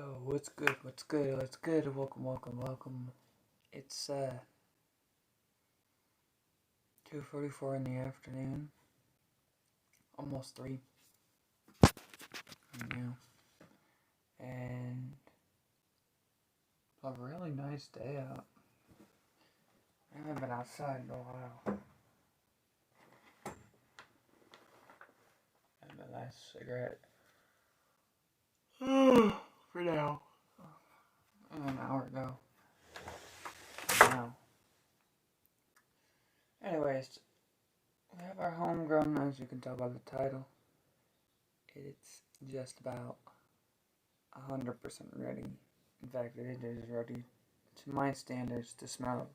Yo, what's good? What's good? What's good? Welcome. It's 2:44 in the afternoon, almost 3 right now, and a really nice day out. I haven't been outside in a while. And a nice cigarette. For now. An hour ago. Now. Anyways, we have our homegrown, as you can tell by the title. It's just about 100% ready. In fact, it is ready to my standards to smell.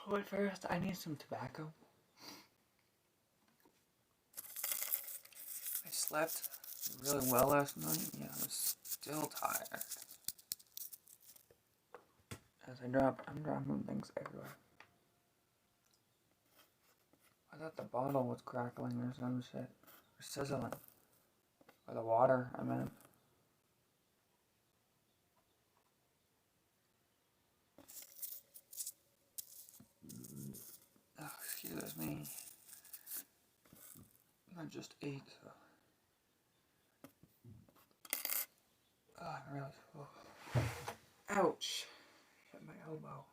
But first, I need some tobacco. I slept really well last night. Yeah, I was still tired. As I'm dropping things everywhere. I thought the bottle was crackling or some shit. Or sizzling. Or the water, I meant. Oh, excuse me. I just ate, so. Oh, I'm really full. Ouch. Hit my elbow.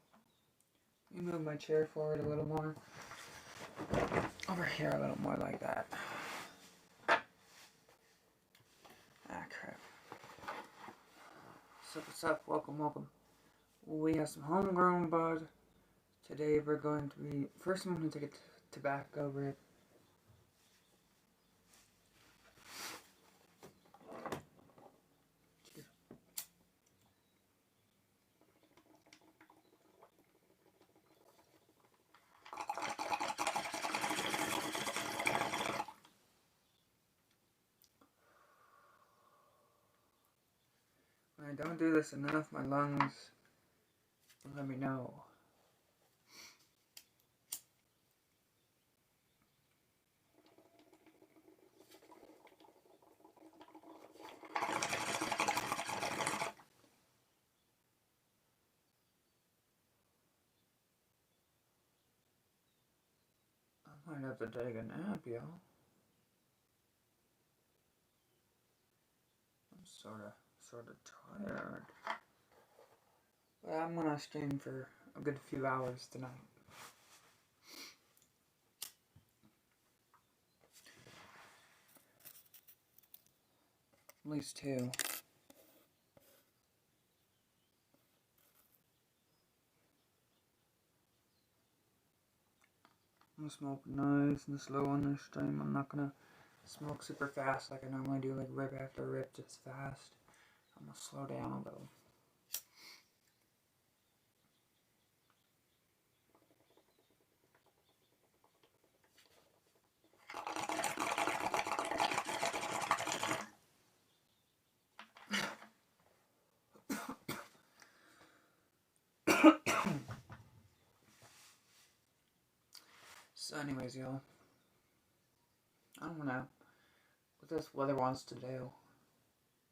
Let me move my chair forward a little more. Over here a little more like that. Ah, crap. What's up? Welcome. We have some homegrown bud. Today we're going to be... First I'm going to take a tobacco rip. When I don't do this enough, my lungs let me know. I might have to take a nap, yo. I'm sorta tired. But I'm gonna stream for a good few hours tonight. At least 2. I'm gonna smoke nice and slow on this stream. I'm not gonna smoke super fast like I normally do, like rip after rip, just fast. I'm gonna slow down a little. So anyways, y'all, I don't know what this weather wants to do.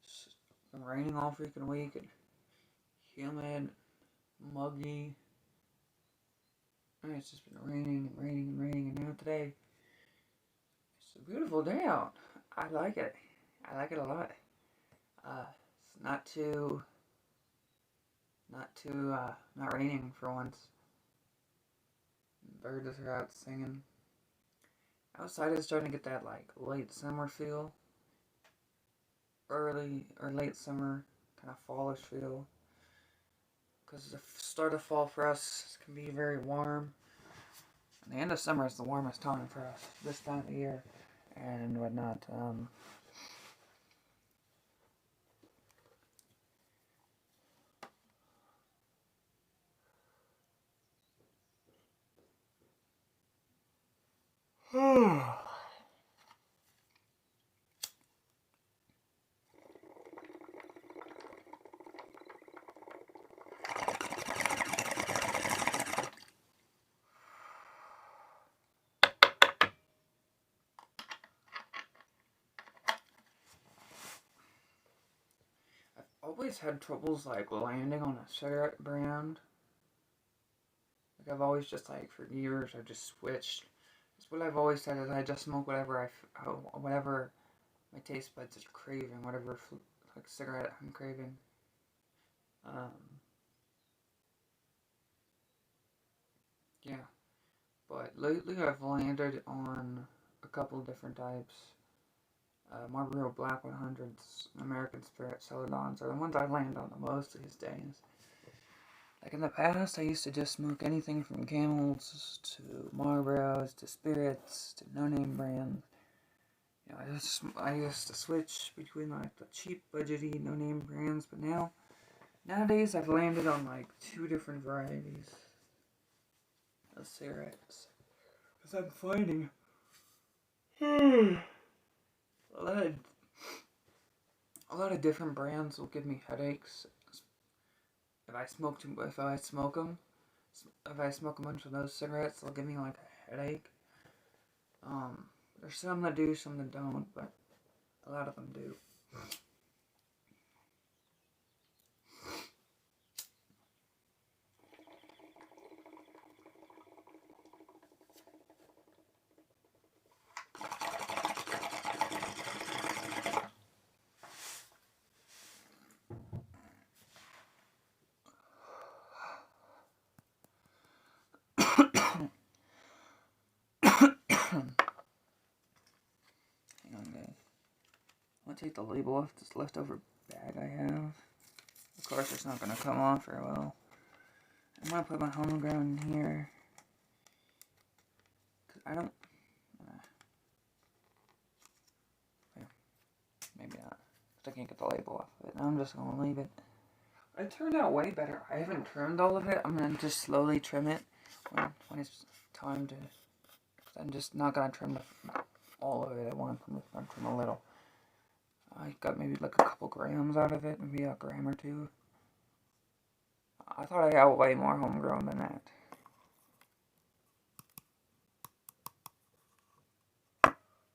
It's been raining all freaking week and humid, muggy. It's just been raining, and now today it's a beautiful day out. I like it. I like it a lot. It's not raining for once. Birds are out singing. Outside is starting to get that like late summer feel. Early or late summer, kind of fallish feel. Because the start of fall for us can be very warm. And the end of summer is the warmest time for us, this time of year and whatnot. always had troubles like landing on a cigarette brand. Like I've always just like for years I've just switched. That's what I've always said is I just smoke whatever my taste buds is craving, whatever like cigarette I'm craving. Yeah, but lately I've landed on a couple different types. Marlboro Black 100s, American Spirit Celadons are the ones I land on the most these days. Like in the past, I used to just smoke anything from Camels to Marlboros to Spirits to no-name brands. You know, I used to switch between like the cheap, budgety, no-name brands, but nowadays I've landed on like 2 different varieties of cigarettes. Because I'm finding a lot of different brands will give me headaches if I smoke a bunch of those cigarettes, they'll give me like a headache. There's some that do, some that don't, but a lot of them do. Hang on, guys. I'm gonna take the label off this leftover bag I have. Of course, it's not gonna come off very well. I'm gonna put my Homegrown in here. Cause I don't. Maybe not. Cause I can't get the label off of it. I'm just gonna leave it. It turned out way better. I haven't trimmed all of it. I'm gonna just slowly trim it when it's time to. I'm just not gonna trim all of it at once. I'm just gonna trim a little. I got maybe like a couple grams out of it, maybe a gram or 2. I thought I got way more Homegrown than that.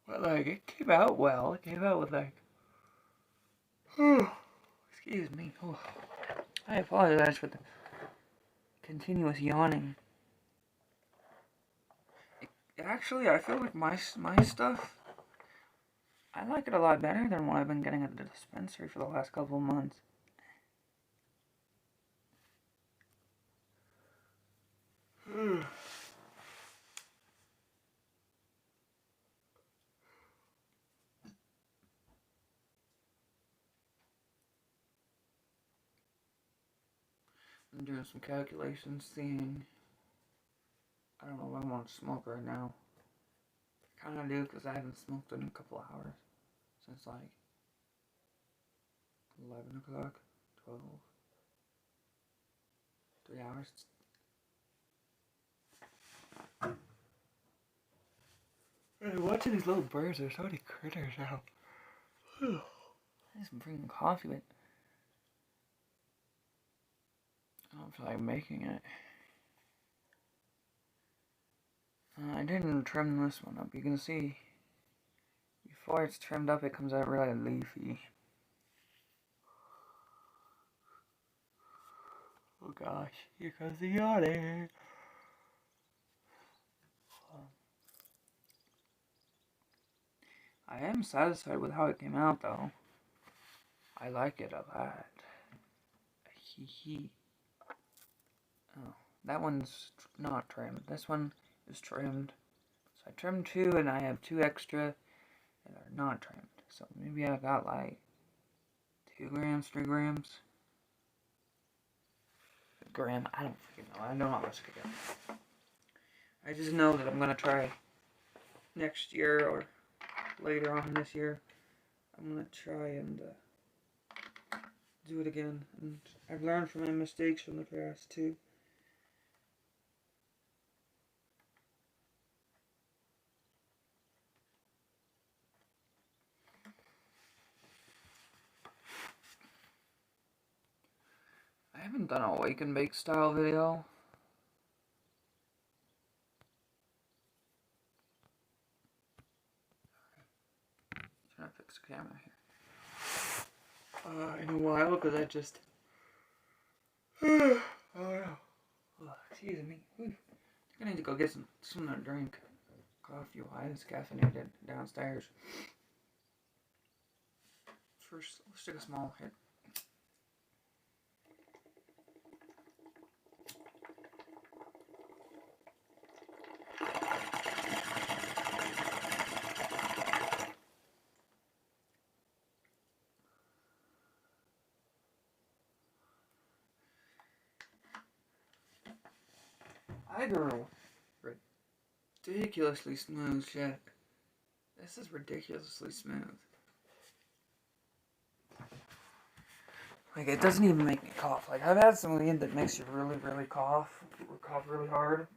But like, it came out well. It came out with like, excuse me. Oh, I apologize for the continuous yawning. Actually, I feel like my stuff, I like it a lot better than what I've been getting at the dispensary for the last couple of months. I'm doing some calculations, seeing, I don't know if I want to smoke right now. I kind of do, because I haven't smoked in a couple hours. Since like 11 o'clock, 12, 3 hours. Hey, watching these little birds, there's so many critters out. I just bring coffee, but I don't feel like making it. I didn't trim this one up. You can see, before it's trimmed up, it comes out really leafy. Oh gosh, here comes the yawning. I am satisfied with how it came out, though. I like it a lot. Hee hee. Oh, that one's not trimmed. This one is trimmed. So I trimmed 2, and I have 2 extra that are not trimmed. So maybe I got like 2 grams, 3 grams. A gram, I don't freaking know. I don't know how much I get. I just know that I'm gonna try next year or later on this year. I'm gonna try and do it again. And I've learned from my mistakes from the past too. I haven't done a wake and bake style video. Trying to fix the camera here. in a while because I just. Oh no. Oh, excuse me. I need to go get something to drink. Coffee wise, caffeinated downstairs. First, let's take a small hit. I grew ridiculously smooth shit. This is ridiculously smooth. Like, it doesn't even make me cough. Like, I've had some weed that makes you really, really cough. Or cough really hard.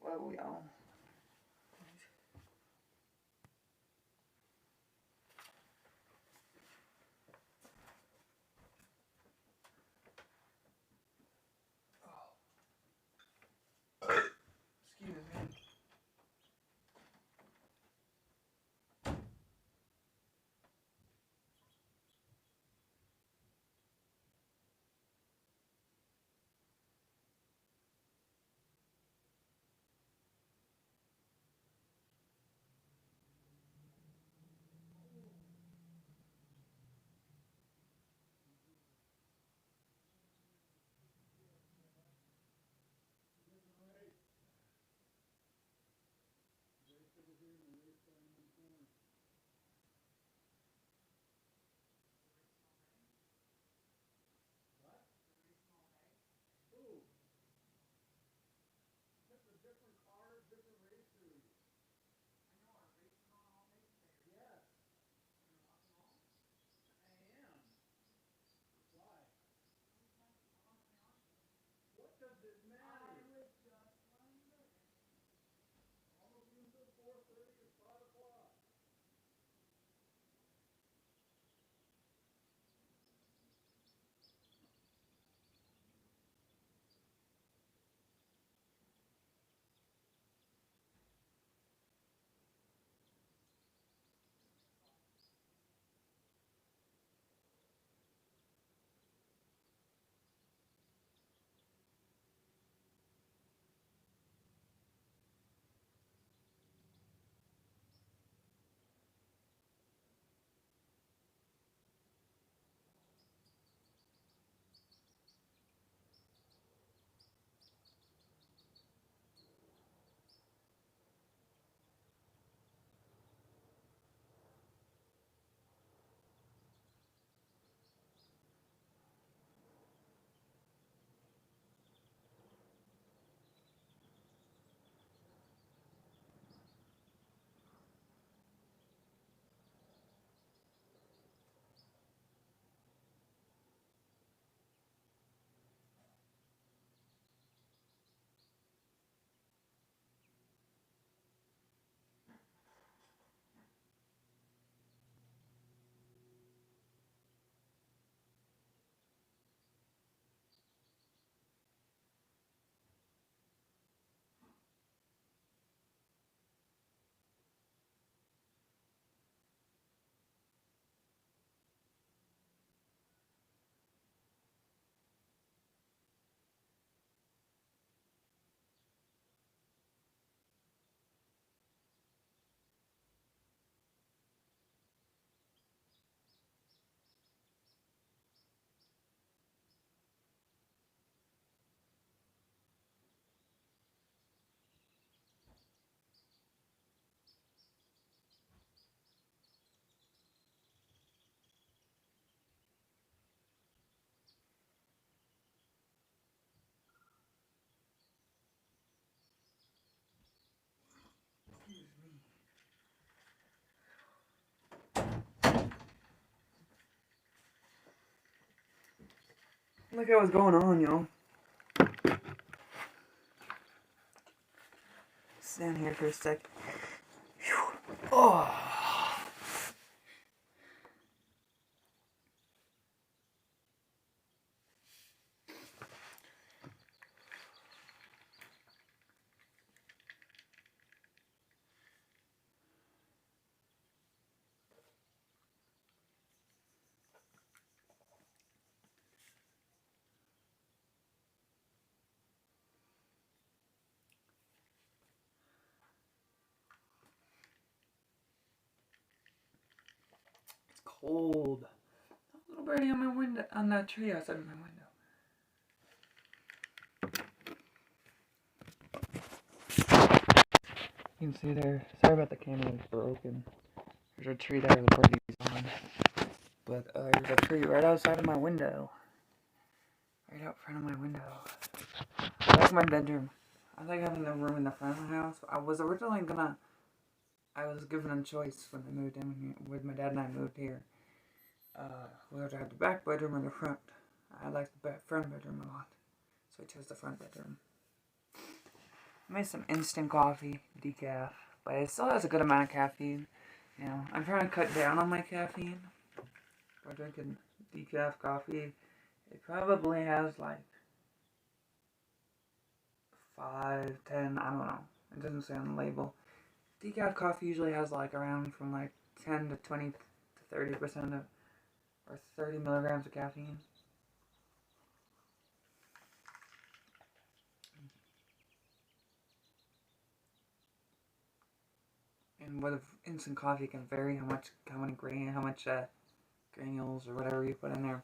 Well, y'all. Excuse me. Look at what's going on, y'all. Stand here for a sec. Oh. cold. A little birdie on my window, on that tree outside of my window. You can see there. Sorry about the camera, it's broken. There's a tree there the birdie's on. But there's a tree right outside of my window. Right out front of my window. I like my bedroom. I like having the room in the front of the house. I was given a choice when I moved in here, when my dad and I moved here. Whether to have the back bedroom or the front. I like the front bedroom a lot. So I chose the front bedroom. I made some instant coffee, decaf. But it still has a good amount of caffeine. You know, I'm trying to cut down on my caffeine. By drinking decaf coffee. It probably has like 5, 10, I don't know. It doesn't say on the label. Decaf coffee usually has like around from like 10 to 20 to 30% of, or 30 milligrams of caffeine. And with instant coffee, it can vary how much granules or whatever you put in there.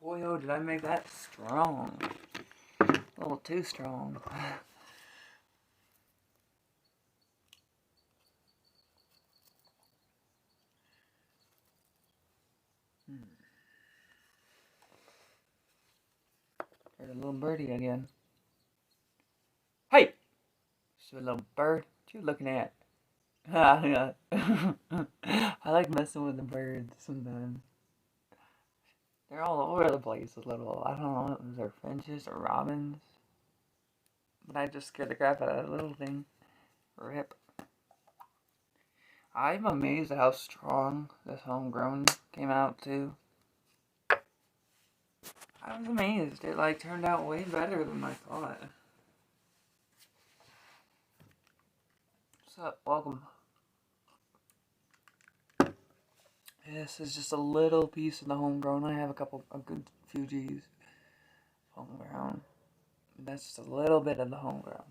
Boy, oh, did I make that strong. A little too strong. There's a little birdie again. Hey! Sweet little bird. What you looking at? I like messing with the birds sometimes. They're all over the place a little. I don't know if they're finches or robins. But I just scared the crap out of that little thing. Rip. I'm amazed at how strong this Homegrown came out too. I was amazed. It like turned out way better than I thought. What's up? Welcome. This is just a little piece of the Homegrown. I have a good few G's. Homegrown. That's just a little bit of the Homegrown.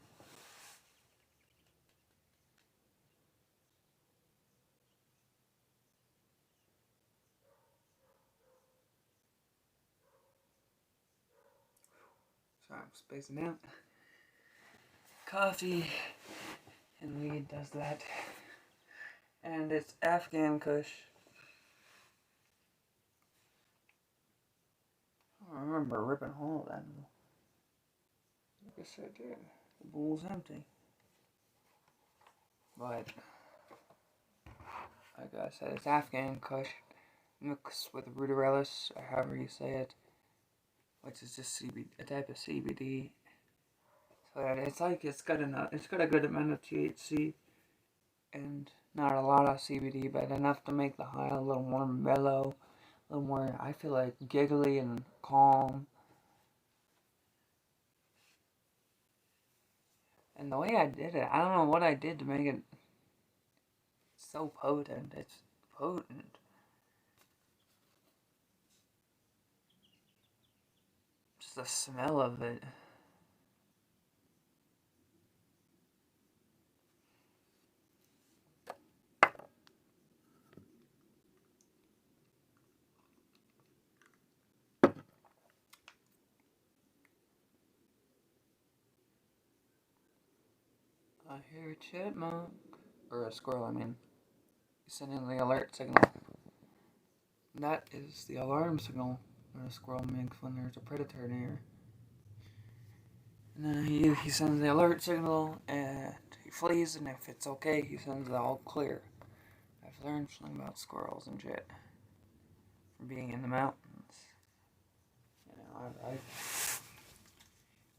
Sorry, I'm spacing out. Coffee and weed does that. And it's Afghan Kush. I don't remember ripping a hole of that. I guess I did. The bowl's empty. But, like I said, it's Afghan Kush mixed with Ruderellis, or however you say it, which is just a type of CBD. So it's like it's got a good amount of THC and not a lot of CBD, but enough to make the high a little more mellow, a little more, I feel like, giggly and calm. And the way I did it, I don't know what I did to make it so potent. It's potent. Just the smell of it. I hear a chipmunk. Or a squirrel, I mean. Sending the alert signal. And that is the alarm signal that a squirrel makes when there's a predator near. And then he sends the alert signal and he flees, and if it's okay, he sends the all clear. I've learned something about squirrels and shit from being in the mountains. You know,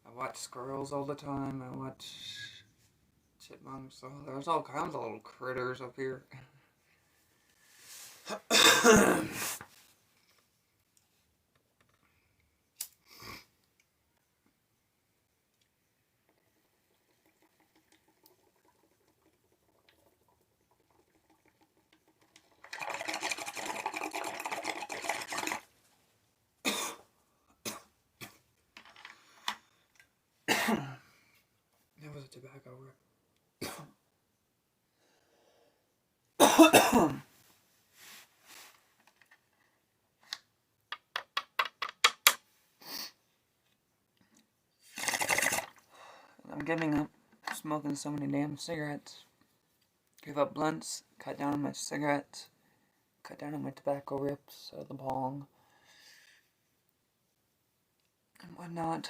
I watch squirrels all the time. I watch chipmunks. So there's all kinds of little critters up here. That was a tobacco rip. I'm giving up smoking so many damn cigarettes. Give up blunts, cut down on my cigarettes, cut down on my tobacco rips out of the bong, and whatnot.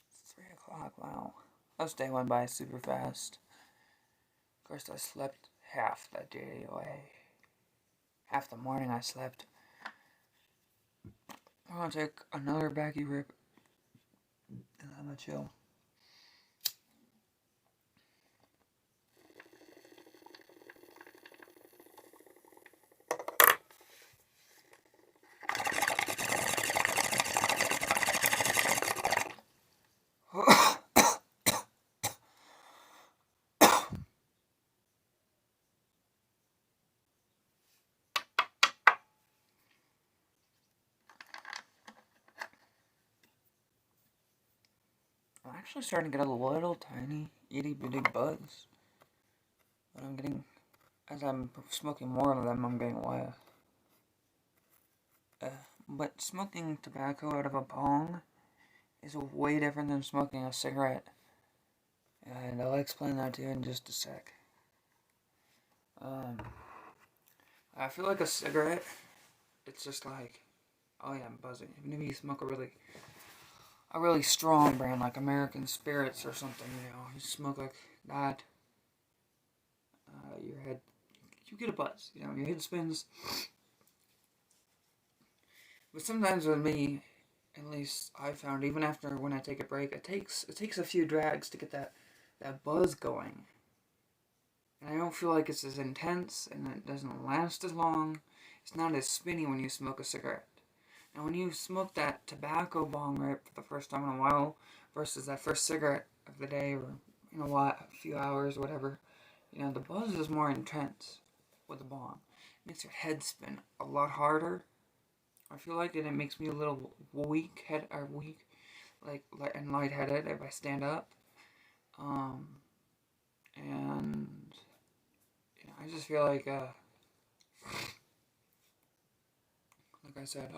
It's 3 o'clock, wow. This day went by super fast. Of course, I slept half that day away. Half the morning I slept. I'm gonna take another baggy rip, and I'm gonna chill. I'm actually starting to get a little tiny, itty bitty buzz. But I'm getting, as I'm smoking more of them, I'm getting less. But smoking tobacco out of a bong is way different than smoking a cigarette. And I'll explain that to you in just a sec. I feel like a cigarette, it's just like, oh yeah, I'm buzzing. Even if you smoke a really strong brand like American Spirits or something, you smoke like that, your head, you get a buzz, your head spins. But sometimes with me, at least I found, even after when I take a break, it takes a few drags to get that buzz going. And I don't feel like it's as intense, and it doesn't last as long. It's not as spinny when you smoke a cigarette. And when you smoke that tobacco bong rip for the first time in a while, versus that first cigarette of the day, or a few hours, whatever, the buzz is more intense with the bong. It makes your head spin a lot harder. I feel like it makes me a little weak, and lightheaded if I stand up. And I just feel like I said,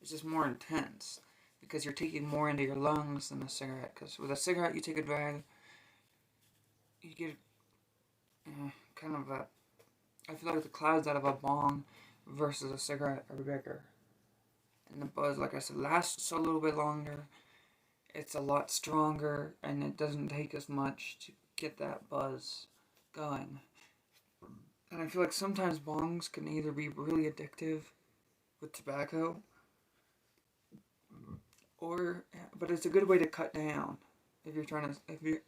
it's just more intense because you're taking more into your lungs than a cigarette. Because with a cigarette, you take a drag, you get kind of I feel like the clouds out of a bong versus a cigarette are bigger. And the buzz, like I said, lasts a little bit longer. It's a lot stronger, and it doesn't take as much to get that buzz going. And I feel like sometimes bongs can either be really addictive with tobacco, but it's a good way to cut down if you're trying to if you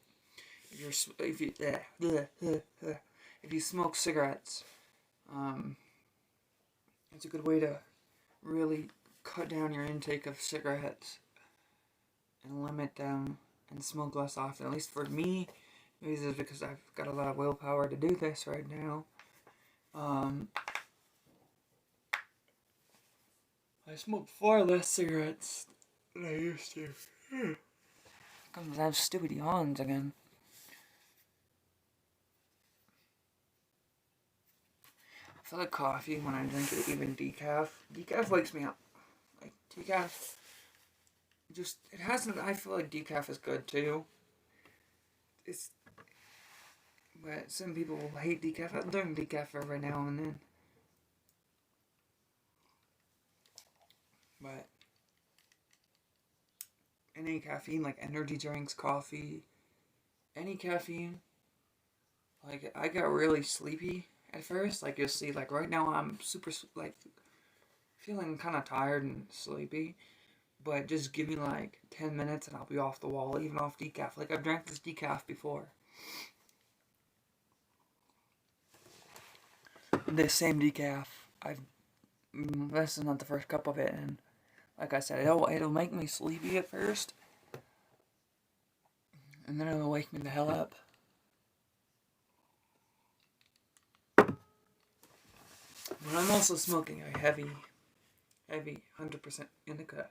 smoke cigarettes. It's a good way to really cut down your intake of cigarettes and limit them and smoke less often. At least for me, maybe this is because I've got a lot of willpower to do this right now. I smoke far less cigarettes than I used to. Comes out stupid yawns again. I feel like coffee when I drink it, even decaf. Decaf wakes me up. Like, decaf, it hasn't, I feel like decaf is good too. But some people will hate decaf. I drink decaf every now and then. But any caffeine, like energy drinks, coffee, any caffeine, like, I got really sleepy at first. Like, you'll see, like, right now I'm super, like, feeling kind of tired and sleepy. But just give me, like, 10 minutes and I'll be off the wall, even off decaf. Like, I've drank this decaf before. This same decaf, this is not the first cup of it, and like I said, it'll make me sleepy at first, and then it'll wake me the hell up. But I'm also smoking a heavy Heavy, 100% indica.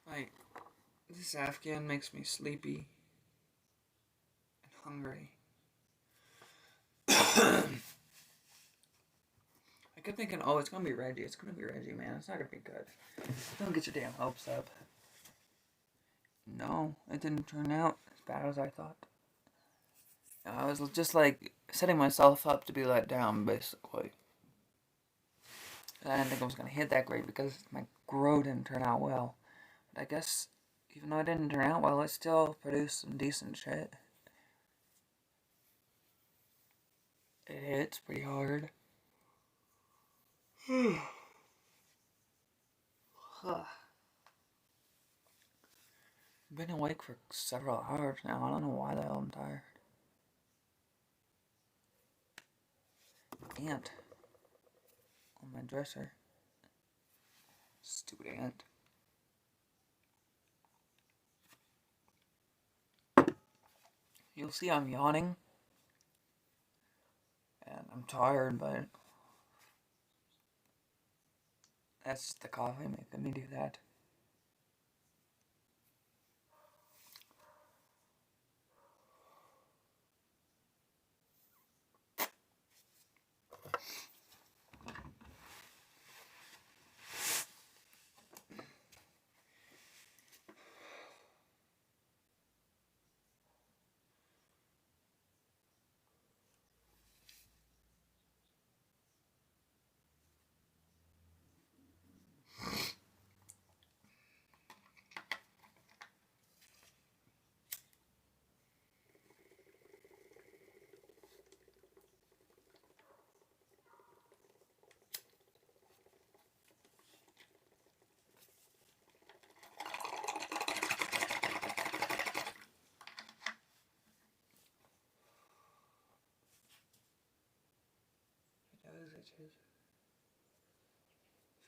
Like, this Afghan makes me sleepy and hungry. I kept thinking, oh, it's gonna be Reggie. It's gonna be Reggie, man. It's not gonna be good. Don't get your damn hopes up. No, it didn't turn out as bad as I thought. I was just like setting myself up to be let down, basically. I didn't think I was gonna hit that great because my grow didn't turn out well. But I guess even though it didn't turn out well, it still produced some decent shit. It hits pretty hard. I've been awake for several hours now. I don't know why the hell I'm tired. Ant on my dresser. Stupid ant. You'll see I'm yawning. And I'm tired, but that's just the coffee making me do that.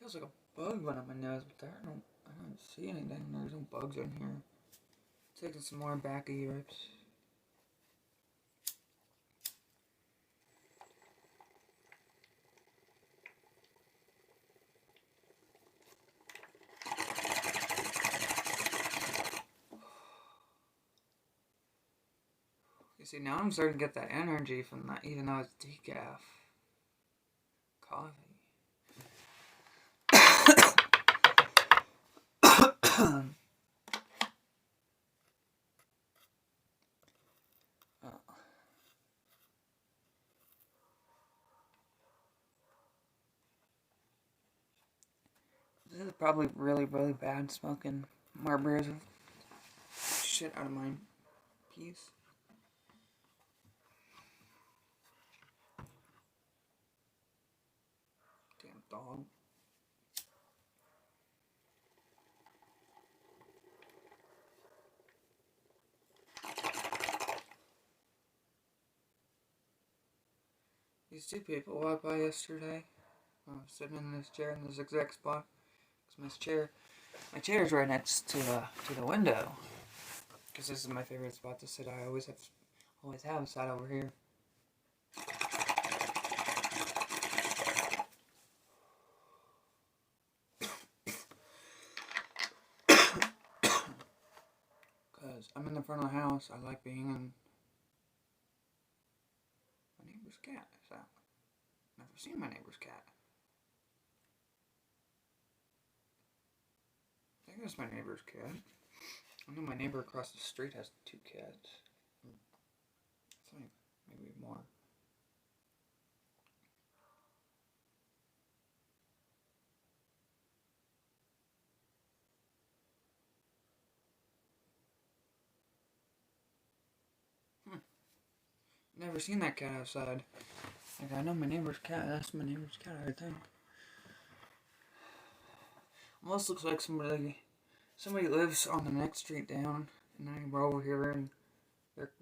Feels like a bug went up my nose, but I don't see anything. There's no bugs in here. Taking some more backy rips. You see, now I'm starting to get that energy from that, even though it's decaf coffee. This is probably really, really bad smoking more beers of shit out of my piece. Damn dog. These two people walked by yesterday. I was sitting in this chair in this exact spot. Cause my chair is right next to the window. Cause this is my favorite spot to sit. I always have sat over here. Cause I'm in the front of the house. I like being in my neighbor's cat. So never seen my neighbor's cat. I think that's my neighbor's cat. I know my neighbor across the street has 2 cats. I think maybe more. Never seen that cat outside. Like, I know my neighbor's cat. That's my neighbor's cat, I think. Almost looks like somebody lives on the next street down, and then we're over here, and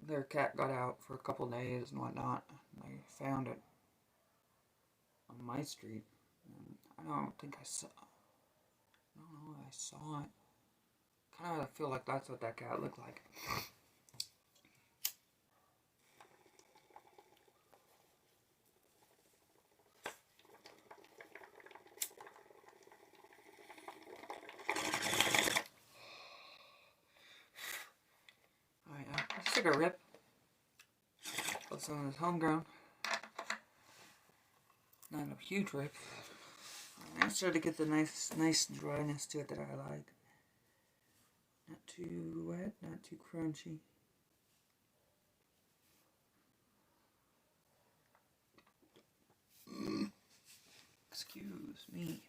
their cat got out for a couple days and whatnot. And they found it on my street. And I don't think I saw. I don't know if I saw it. Kind of feel like that's what that cat looked like. took a rip. Put some of this Homegrown. Not a huge rip. I started to get the nice dryness to it that I like. Not too wet, not too crunchy. Excuse me.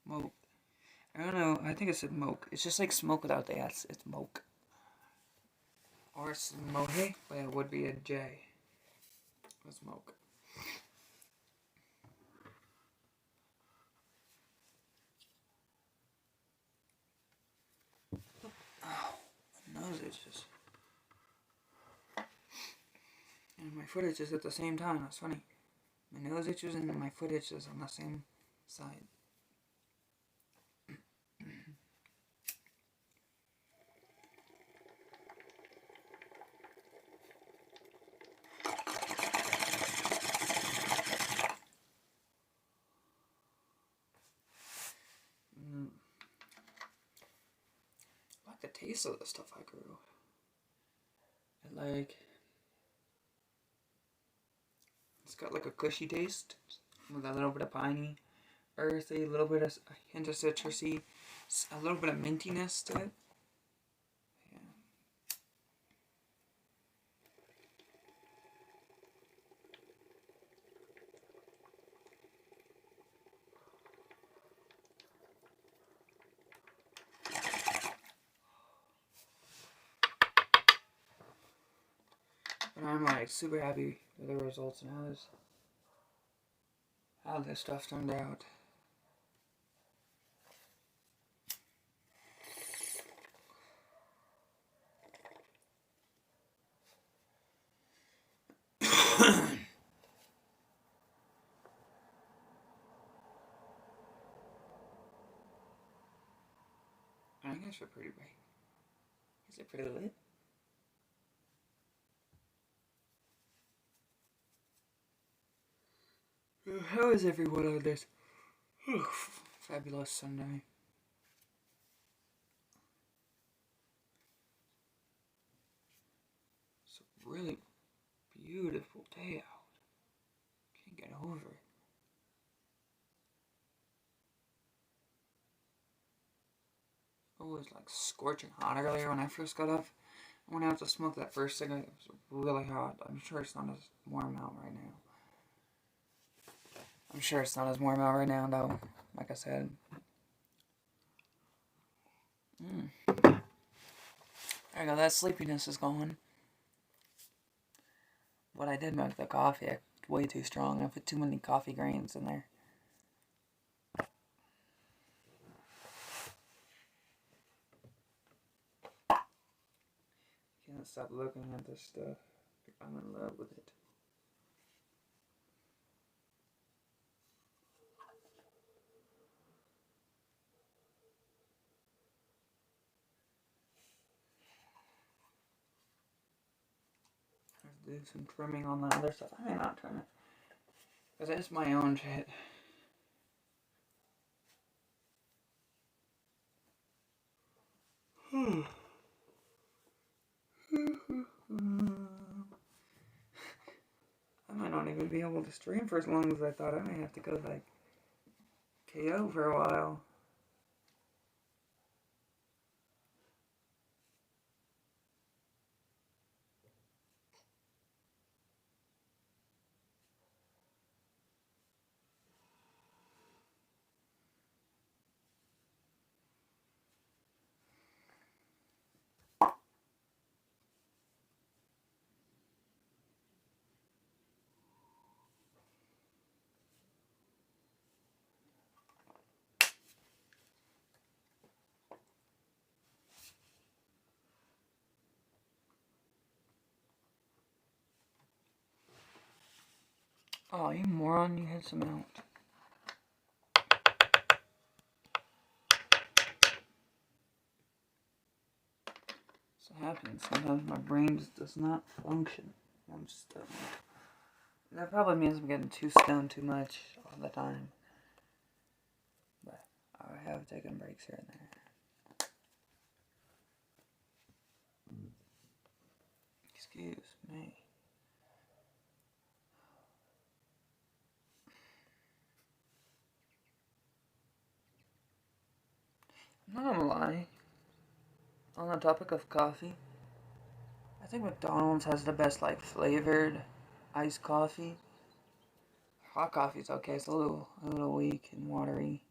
Moke. I don't know. I think it said moke. It's just like smoke without the S. It's moke. Or it's mohe, but it would be a J. It's moke. Oh, my nose itches. And my foot itches at the same time. That's funny. My nose itches and my foot itches on the same side. I like the taste of the stuff I grew. It's got like a cushy taste with a little bit of piney, earthy, a little bit of a hint of citrusy, a little bit of mintiness to it. Yeah. And I'm like super happy with the results and how this stuff turned out. I guess we're pretty bright. Is it pretty lit? How is everyone on this fabulous Sunday? It's a really beautiful day out. Can't get over it. It was like scorching hot earlier when I first got up. I went out to smoke that first cigarette. It was really hot. I'm sure it's not as warm out right now. Though. Like I said. There you go. That sleepiness is gone. But I did milk the coffee way too strong. I put too many coffee grains in there. Can't stop looking at this stuff. I'm in love with it. Let's do some trimming on the other stuff. I may not trim it. Because it's my own shit. I might not even be able to stream for as long as I thought. I may have to go like KO for a while. Oh, you moron, you hit some out. This happens. Sometimes my brain just does not function. I'm just, that probably means I'm getting too stoned too much all the time. But I have taken breaks here and there. Excuse me. I'm not gonna lie. On the topic of coffee, I think McDonald's has the best like flavored iced coffee. Hot coffee's okay. It's a little weak and watery.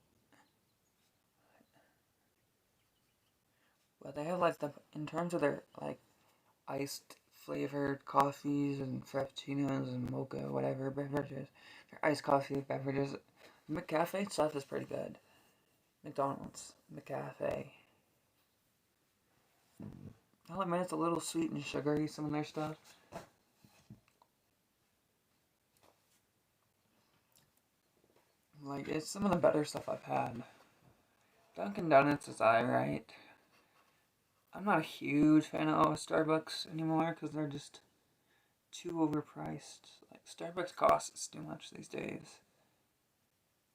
But they have like in terms of their like iced flavored coffees and frappuccinos and mocha whatever beverages, their iced coffee beverages. McCafe stuff is pretty good. McDonald's, McCafe. I'll admit it's a little sweet and sugary, some of their stuff. Like, it's some of the better stuff I've had. Dunkin' Donuts is alright. I'm not a huge fan of Starbucks anymore because they're just too overpriced. Like, Starbucks costs too much these days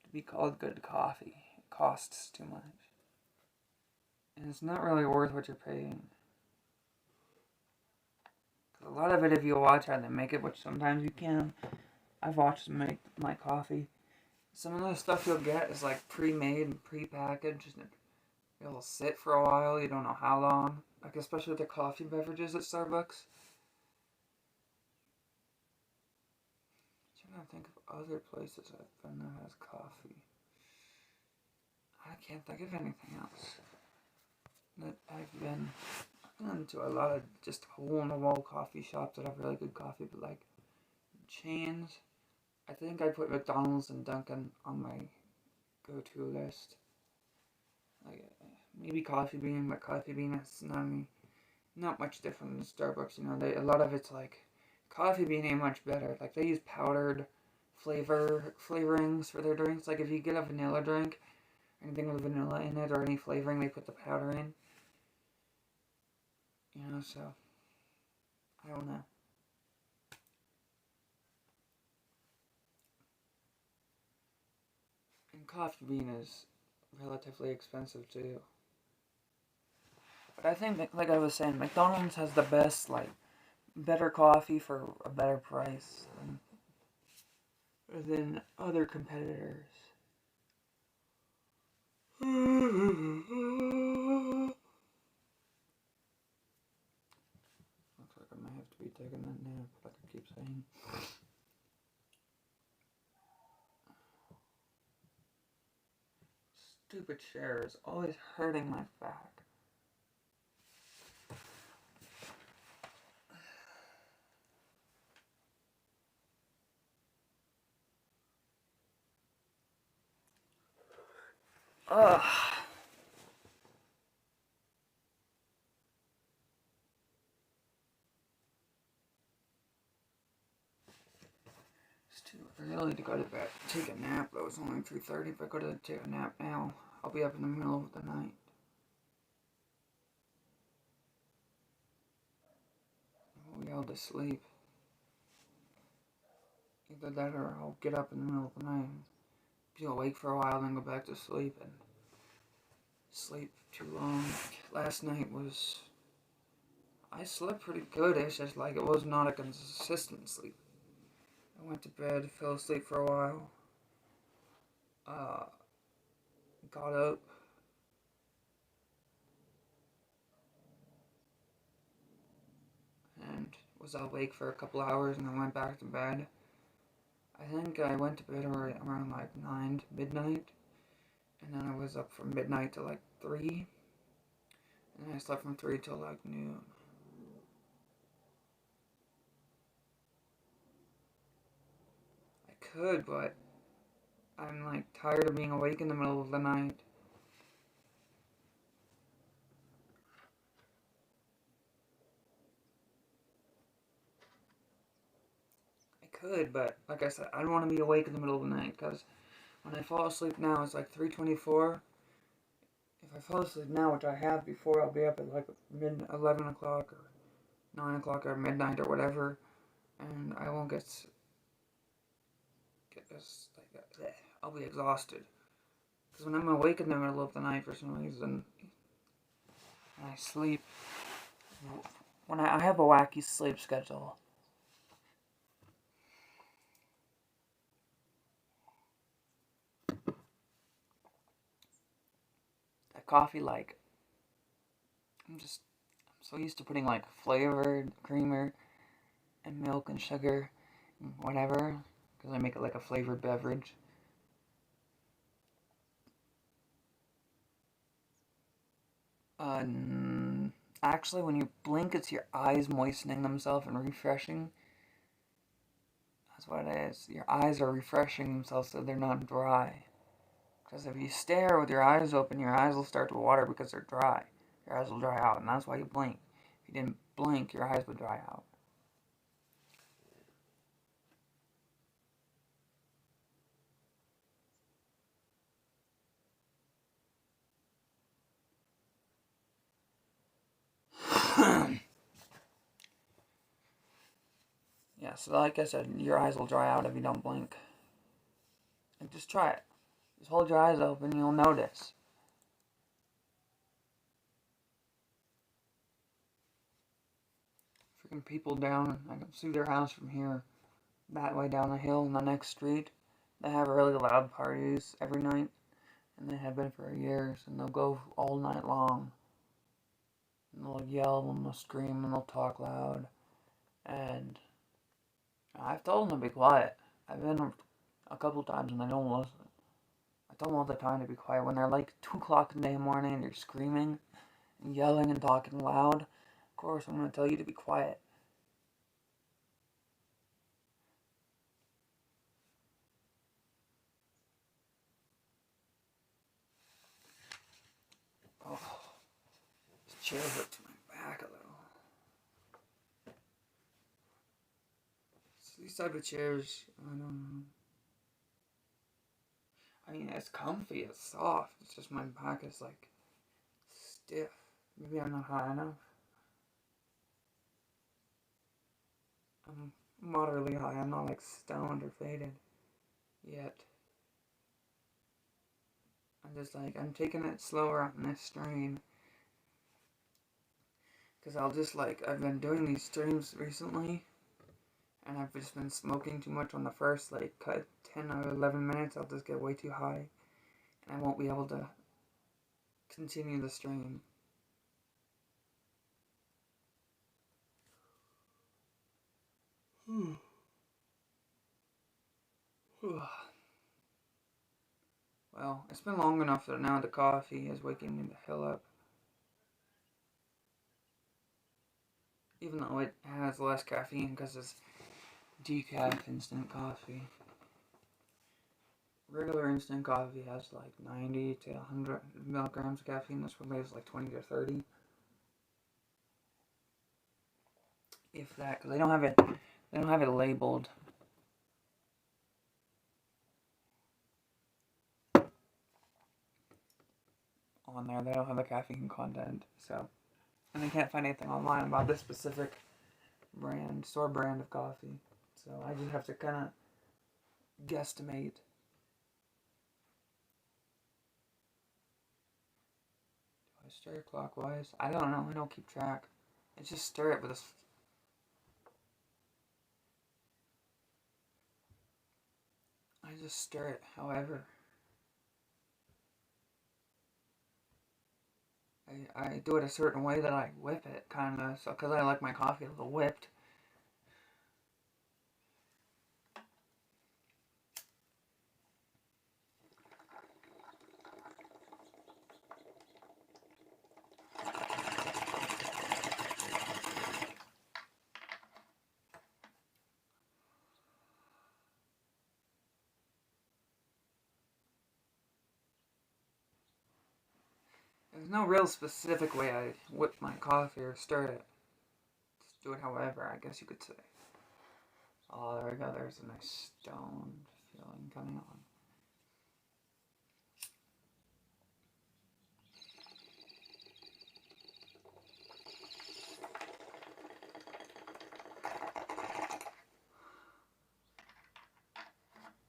to be called good coffee. It costs too much. And it's not really worth what you're paying. Cause a lot of it, if you watch how they make it, which sometimes you can, I've watched them make my coffee. Some of the stuff you'll get is like pre-made and pre-packaged, and it'll sit for a while. You don't know how long. Like especially with the coffee beverages at Starbucks. I'm trying to think of other places I've been that has coffee. I can't think of anything else that I've been to a lot of just hole-in-the-wall coffee shops that have really good coffee, but like chains. I think I put McDonald's and Dunkin' on my go-to list. Like maybe Coffee Bean, but Coffee Bean is not much different than Starbucks. You know, a lot of it's like Coffee Bean ain't much better. Like they use powdered flavorings for their drinks. Like if you get a vanilla drink, anything with vanilla in it or any flavoring, they put the powder in. You know, so I don't know. And Coffee Bean is relatively expensive too. But I think, like I was saying, McDonald's has the best, like, better coffee for a better price than other competitors. Looks like I might have to be taking that nap, like I keep saying. Stupid chair is always hurting my back. Ugh. It's too early to go to bed. Take a nap, though. It's only 3:30. If I go to take a nap now, I'll be up in the middle of the night. I'll be able to sleep. Either that or I'll get up in the middle of the night, be awake for a while, then go back to sleep and sleep too long. Last night was... I slept pretty good. It's just like it was not a consistent sleep. I went to bed, fell asleep for a while. Got up. And was awake for a couple hours and then went back to bed. I think I went to bed around like 9 to midnight. And then I was up from midnight to like 3. And then I slept from 3 till like noon. I could, but I'm like tired of being awake in the middle of the night. I could, but like I said, I don't want to be awake in the middle of the night because when I fall asleep now, it's like 3:24. If I fall asleep now, which I have before, I'll be up at like 11 o'clock or 9 o'clock or midnight or whatever, and I won't get this like I'll be exhausted Because when I'm awake in the middle of the night for some reason, and I sleep, when I have a wacky sleep schedule. That coffee, like, I'm so used to putting, like, flavored creamer and milk and sugar and whatever, because I make it like a flavored beverage. Actually, when you blink, it's your eyes moistening themselves and refreshing. That's what it is. Your eyes are refreshing themselves so they're not dry. Because if you stare with your eyes open, your eyes will start to water because they're dry. Your eyes will dry out, and that's why you blink. If you didn't blink, your eyes would dry out. Yeah, so like I said, your eyes will dry out if you don't blink. And just try it. Just hold your eyes open, you'll notice. Freaking people down, I can see their house from here, that way down the hill in the next street. They have really loud parties every night, and they have been for years, and they'll go all night long. And they'll yell, and they'll scream, and they'll talk loud. And I've told them to be quiet. I've been a couple times and they don't listen. I tell them all the time to be quiet. When they're like 2 o'clock in the morning and you're screaming and yelling and talking loud, of course I'm going to tell you to be quiet. Oh, this chair hurts my back a little. So these type of chairs, I don't know. I mean, it's comfy, it's soft. It's just my back is like stiff. Maybe I'm not high enough. I'm moderately high. I'm not like stoned or faded yet. I'm taking it slower on this stream. Because I've been doing these streams recently. And I've just been smoking too much on the first, 10 or 11 minutes. I'll just get way too high. And I won't be able to continue the stream. Well, it's been long enough that now the coffee is waking me the hell up. Even though it has less caffeine because it's decaf instant coffee. Regular instant coffee has like 90 to 100 milligrams of caffeine. This one has like 20 to 30. If that, because they don't have it labeled. On there, they don't have the caffeine content, so. And I can't find anything online about this specific store brand of coffee. So I just have to kind of guesstimate. Do I stir it clockwise? I don't know. I don't keep track. I just stir it with a. I just stir it however. I do it a certain way that I whip it, kind of, so because I like my coffee a little whipped. There's no real specific way I whip my coffee or stir it. Just do it however, I guess you could say. Oh, there we go. There's a nice stoned feeling coming on.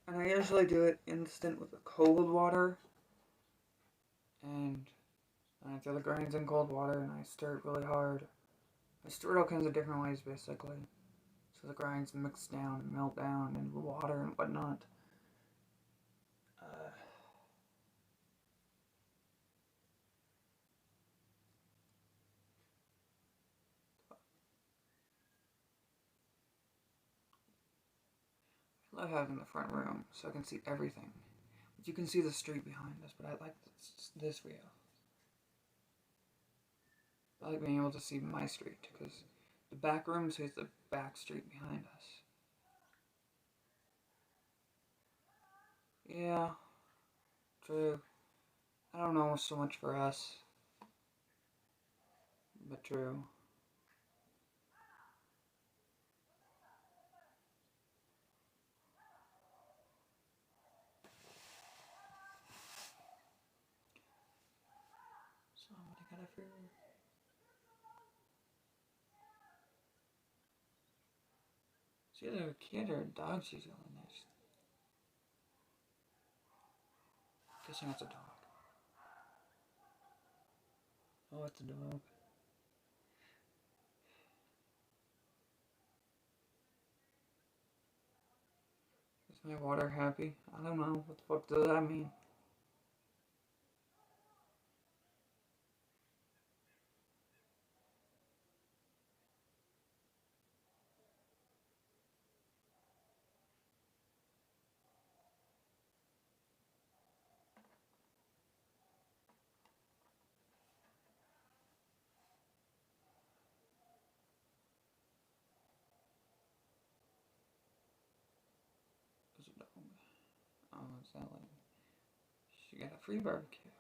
And I usually do it instant with the cold water. I throw the grains in cold water and I stir it really hard. I stir it all kinds of different ways, basically. So the grains mix down and melt down into the water and whatnot. I love having the front room so I can see everything. But you can see the street behind us, but I like this view. I like being able to see my street because the back room sees the back street behind us. Yeah, true. I don't know so much for us, but true. So what I gotta figure. It's either a kid or a dog she's yelling next. Guessing it's a dog. Oh, it's a dog. Is my water happy? I don't know. What the fuck does that mean? It's a dog. Oh, it's that like she got a free barbecue.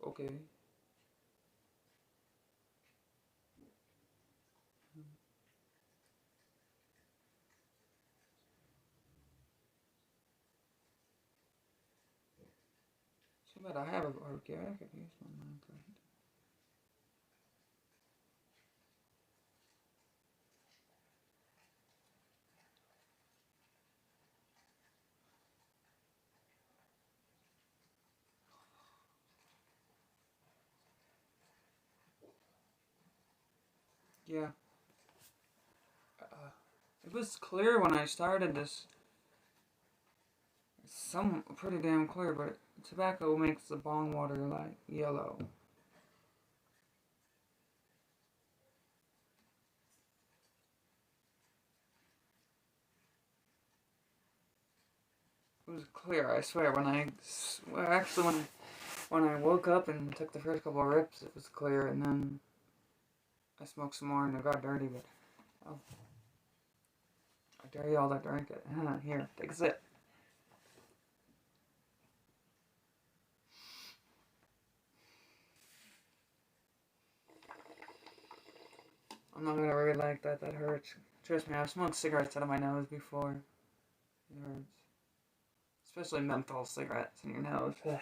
Okay. So bad I have a barbecue. I could use one Minecraft. Yeah. It was clear when I started this. It's some pretty damn clear, but tobacco makes the bong water like yellow. It was clear, I swear. When I woke up and took the first couple of rips, it was clear, and then I smoked some more and it got dirty. But oh, I dare you all to drink it. Here, take a sip. I'm not gonna really like that. That hurts. Trust me, I've smoked cigarettes out of my nose before. It hurts. Especially menthol cigarettes in your nose. Ugh.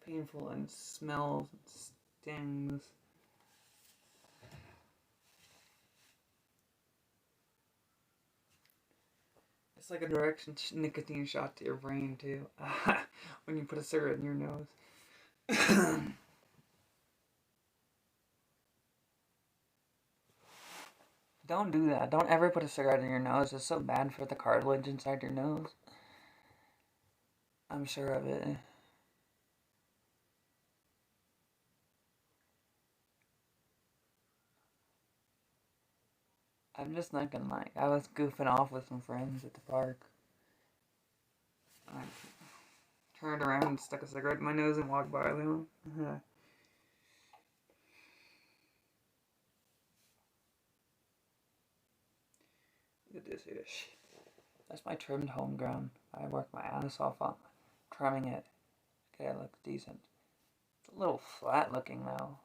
Painful and smells and stings. It's like a direct nicotine shot to your brain, too. When you put a cigarette in your nose. Don't do that. Don't ever put a cigarette in your nose. It's so bad for the cartilage inside your nose. I'm sure of it. I'm just not gonna lie. I was goofing off with some friends at the park. I turned around and stuck a cigarette in my nose and walked by them. Look at this ish. That's my trimmed Homegrown. I work my ass off on trimming it. Okay, it looks decent. It's a little flat looking though.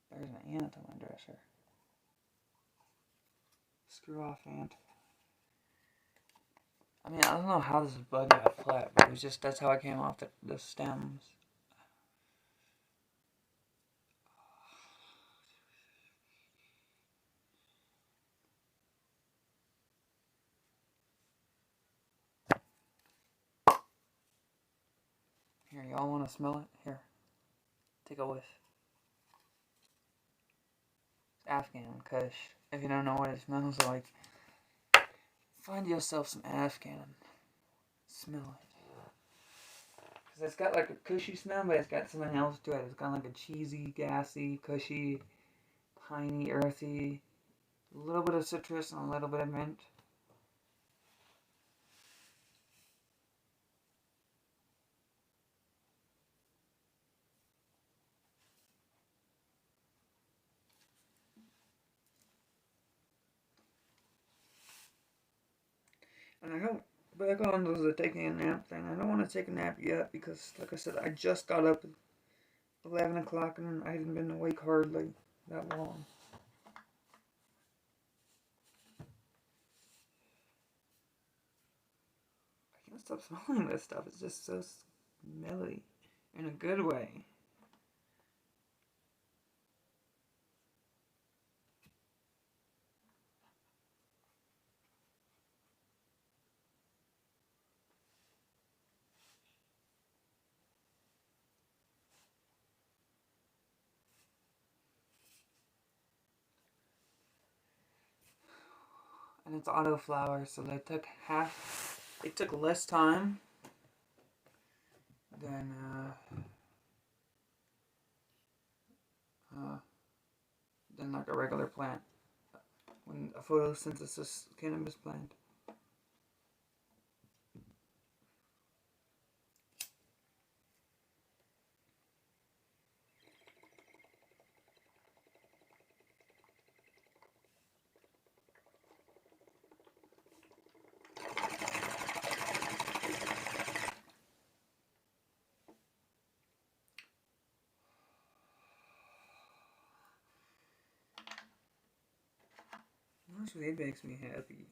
There's an ant on my dresser. Screw off, ant. I mean, I don't know how this bug got flat, but it was just, that's how it came off the stems. Here, y'all want to smell it? Here, take a whiff. It's Afghan Kush. If you don't know what it smells like, find yourself some Afghan. Smell it. Because it's got like a cushy smell, but it's got something else to it. It's got like a cheesy, gassy, cushy, piney, earthy, a little bit of citrus and a little bit of mint. And I hope, back on to the taking a nap thing, I don't want to take a nap yet because, like I said, I just got up at 11 o'clock and I hadn't been awake hardly that long. I can't stop smelling this stuff. It's just so smelly in a good way. And it's auto flower, so it took less time than like a regular plant, when a photosynthesis cannabis plant. Actually, it makes me happy.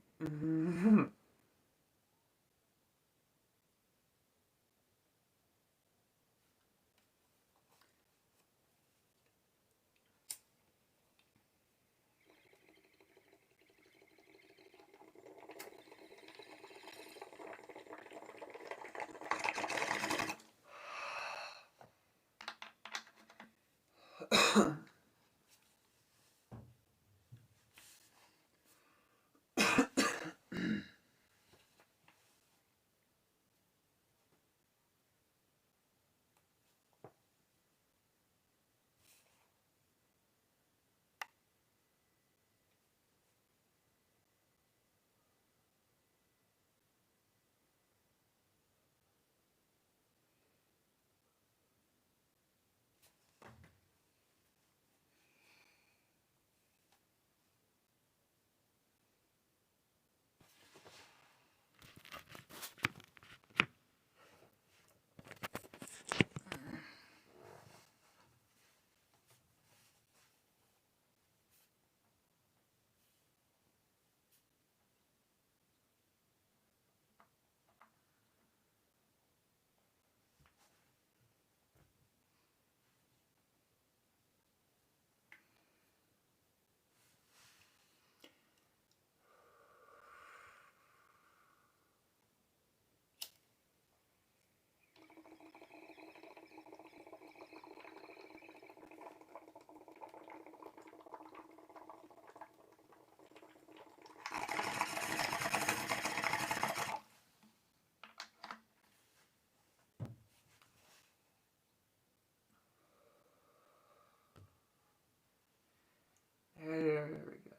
There we go.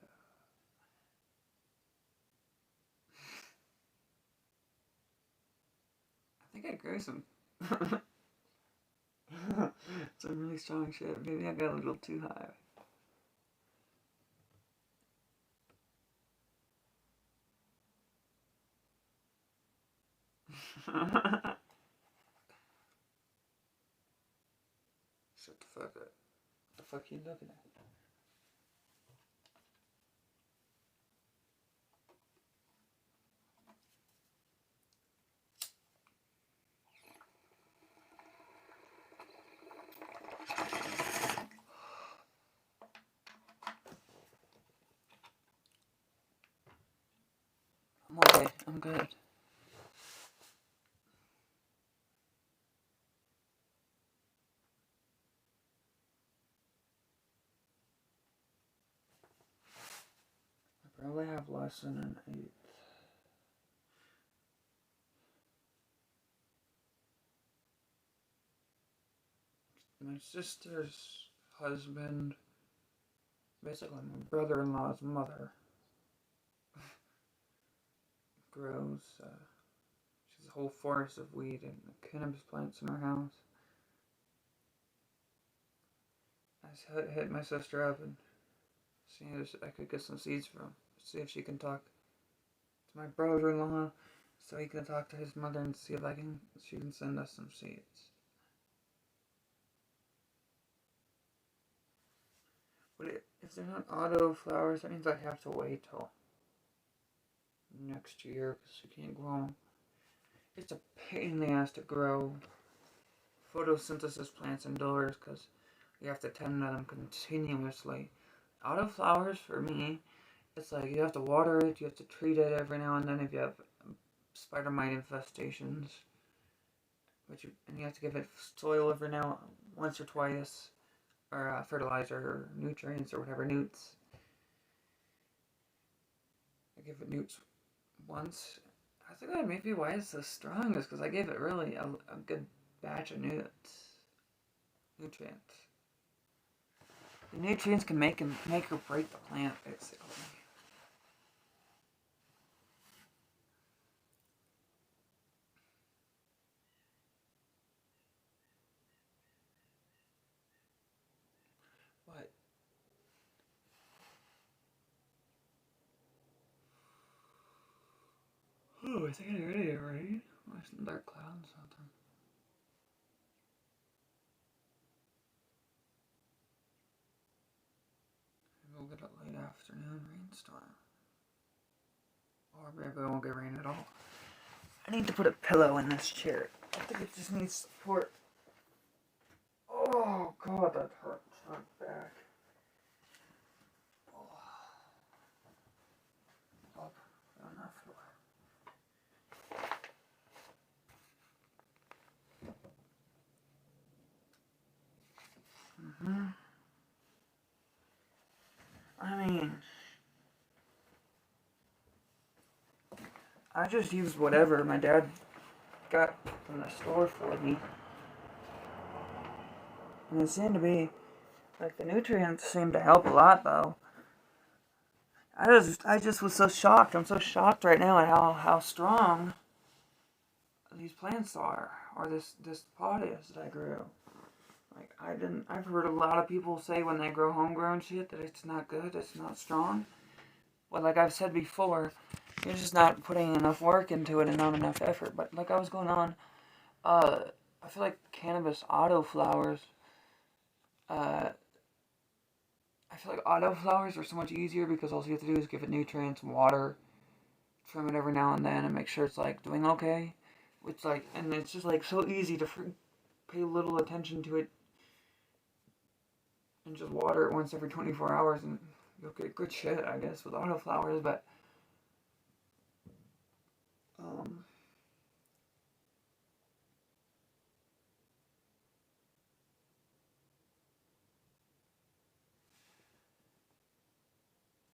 I think I grew some. Some really strong shit. Maybe I got a little too high. Shut the fuck up. What the fuck are you looking at? I'm okay. I'm good. only have less than an eighth. My sister's husband, basically my brother-in-law's mother, grows, she has a whole forest of weed and cannabis plants in her house. I hit my sister up and see if I could get some seeds from. See if she can talk to my brother-in-law, so he can talk to his mother and see if she can send us some seeds. But if they're not auto flowers, that means I have to wait till next year because you can't grow them. It's a pain in the ass to grow photosynthesis plants indoors because you have to tend to them continuously. Auto flowers, for me, it's like you have to water it, you have to treat it every now and then if you have spider mite infestations. And you have to give it soil every now, once or twice, or fertilizer, or nutrients, or whatever, newts. I give it newts once. I think that may be why it's so strong, is because I gave it really a good batch of nutrients. The nutrients can make or break the plant, basically. But oh, I think it's ready to rain. There's some dark clouds out there. We'll get a late afternoon rainstorm. Or maybe it won't get rain at all. I need to put a pillow in this chair. I think it just needs support. Oh god, that hurts my back. Oh. Up, enough. I mean, I just used whatever my dad got from the store for me. And it seemed to be, like, the nutrients seem to help a lot, though. I just was so shocked. I'm so shocked right now at how strong these plants are, or this pot is that I grew. Like, I've heard a lot of people say when they grow homegrown shit that it's not good, it's not strong. Well, like I've said before, you're just not putting enough work into it and not enough effort. But like I was going on, I feel like cannabis autoflowers, I feel like autoflowers are so much easier because all you have to do is give it nutrients and water, trim it every now and then, and make sure it's like doing okay. It's like, and it's just like so easy to pay little attention to it and just water it once every 24 hours and you'll get good shit, I guess, with autoflowers. But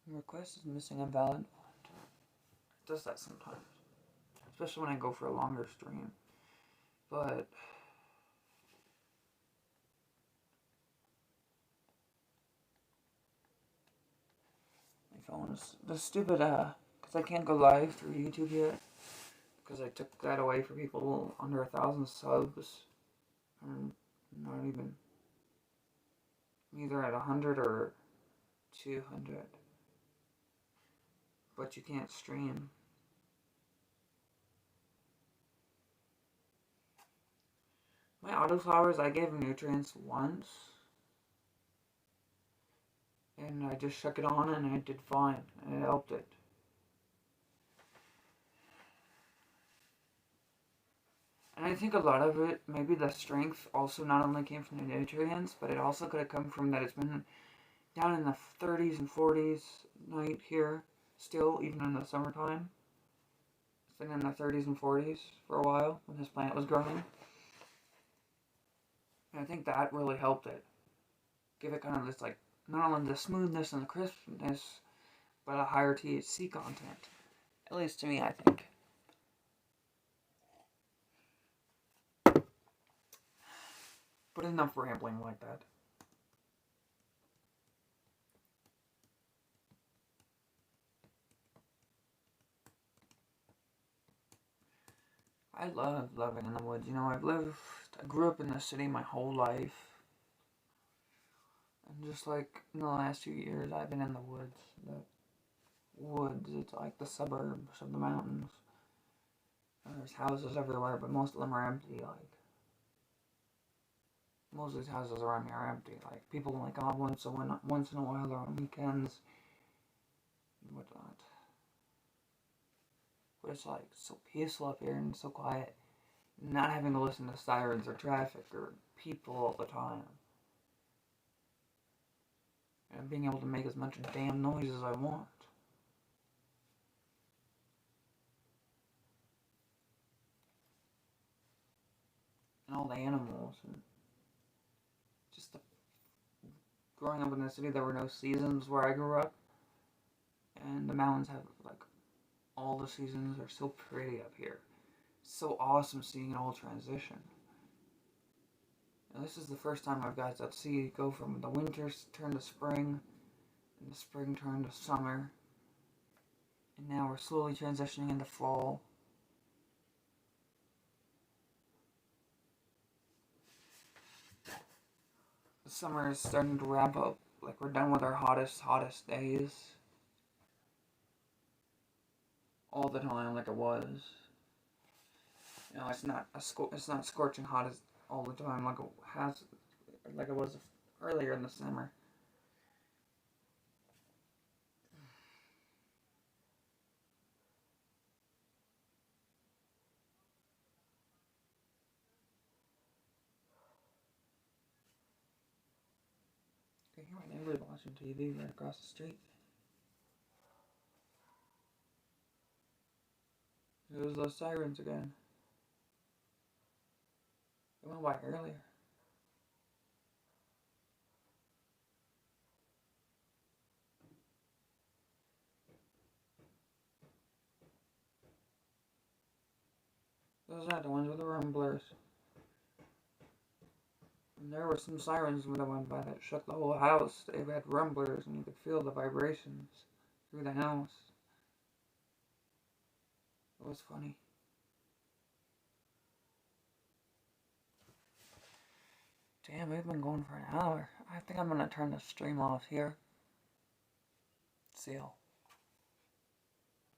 request is missing invalid. It does that sometimes, especially when I go for a longer stream. But if I want to, the stupid because I can't go live through YouTube yet because I took that away for people under 1,000 subs. I'm not even either at 100 or 200. But you can't stream. My autoflowers, I gave them nutrients once. And I just shook it on and I did fine. And it helped it. And I think a lot of it, maybe the strength also not only came from the nutrients, but it also could have come from that it's been down in the 30s and 40s night here. Still, even in the summertime. It's been in the 30s and 40s for a while when this plant was growing. And I think that really helped it. Give it kind of this, like, not only the smoothness and the crispness, but a higher THC content. At least to me, I think. But enough rambling like that. I love living in the woods. You know, I grew up in the city my whole life. And just like in the last few years, I've been in the woods. The woods, it's like the suburbs of the mountains. And there's houses everywhere, but most of them are empty. Like, most of these houses around me are empty. Like, people only come out once in a while or on weekends and whatnot. But it's like so peaceful up here and so quiet. Not having to listen to sirens or traffic or people all the time. And being able to make as much damn noise as I want. And all the animals and just growing up in the city, there were no seasons where I grew up. And the mountains have like all the seasons are so pretty up here. So awesome seeing it all transition. And this is the first time I've got to see it go from the winter turn to spring, and the spring turn to summer, and now we're slowly transitioning into fall. The summer is starting to wrap up, like we're done with our hottest days. All the time, like it was. You know, it's not scorching hot as all the time like it was earlier in the summer. I can hear my neighbors watching TV right across the street. It was those sirens again. They went by earlier. Those are the ones with the rumblers. And there were some sirens that went by that shook the whole house. They had rumblers and you could feel the vibrations through the house. It was funny. Damn, we've been going for an hour. I think I'm gonna turn the stream off here. See y'all.